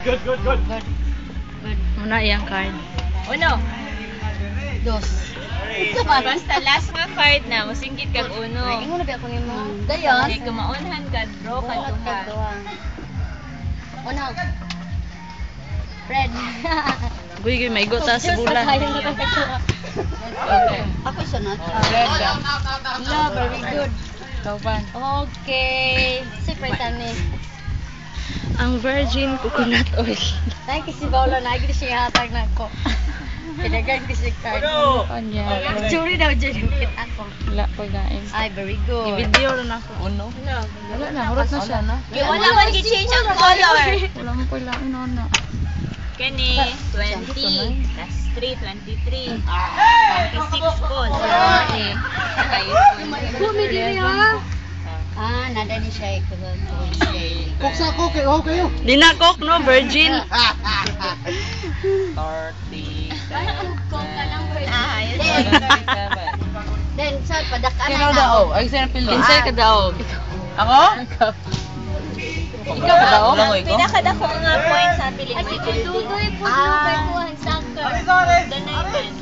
Good. Muna iyang card. Uno. Dos. Basta last nga card na, musinggit kag uno. Ay, ingon na ba ako ni mo? Dayon. Okay, kumaunhan ka, draw ka duha. Uno. Red. Guy, may gota sa bulan. Okay. Ako sunod. Red ka. No, very good. Tauban. Okay. Surprise ni. Ang virgin coconut oil. Dahil kasi bawla na, hindi siya hatag na ako. Pinagang kasi card. Kanya. Churi daw dyan yung kita ko. Wala ko gain. Ay, very good. I-video na ako. Uno. Wala na, hurot na siya na. Wala man gi-change ang color. Wala mo pala inona. Kani, 20. Plus 3, 23. 26 po. Sorry. Bumili niya. Ah, nada ni siya ito. Kuksa ko kayo kayo. Di na coke no, virgin. 30. Then, sa padakaan Sino na daw? Ay, sino pildo? Kinsay ka daog. Ako? Ikaw ba daw? Ang pinakadako nga point sa Pilipinas. Ay, tutuloy po yung soccer. Donated.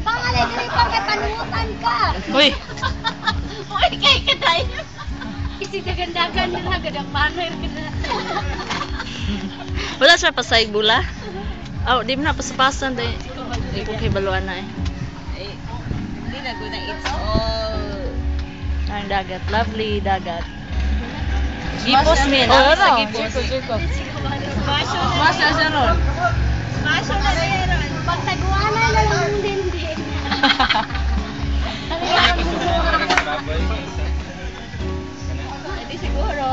Pangalan din pa kay panutan ka. Uy, Uy, kay kaday. Kasi kagandagan nila, gadang manner ka na. wala siya pasayig bula. Oh, di mo na pasapasan dahil. Di ko kay baluan na eh. Ay, hindi na guna, it's all. Ang dagat, lovely dagat. Gipos min, sa gipos. Masyo na. Masa siya ron. Masyo na meron. Pagtaguana na lang din din. Hindi siguro.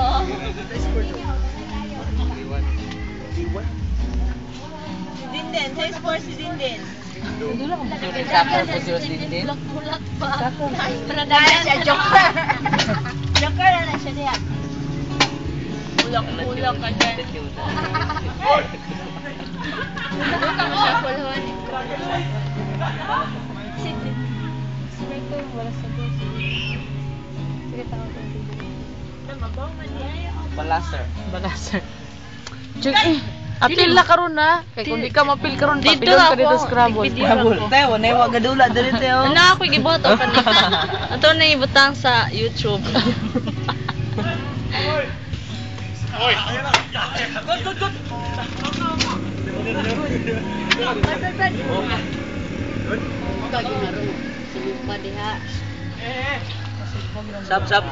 Si Dinden, size 4 si Dinden. Tapos po siya din. Bulak pa. Dahil siya joker. Joker na siya diya. Ulak ka dyan. Ulak ka siya kulhon. Balaser. Balaser. Jug, apil na karon na. Kay kung di ka mapil karon, Dito papilon ka ako, dito Scrabble. video ako. Tayo, naiwa gadula dali tayo. Ano ako gibuhat o kanina. Ato na ibutang sa YouTube. Sinupa diha. Sap.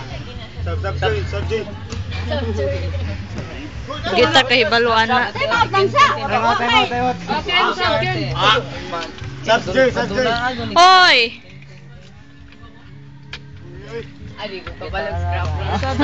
Kita kay baluan na. Tama, bansa. Tayo. Hoy! Adi ko kabalang Scrabble.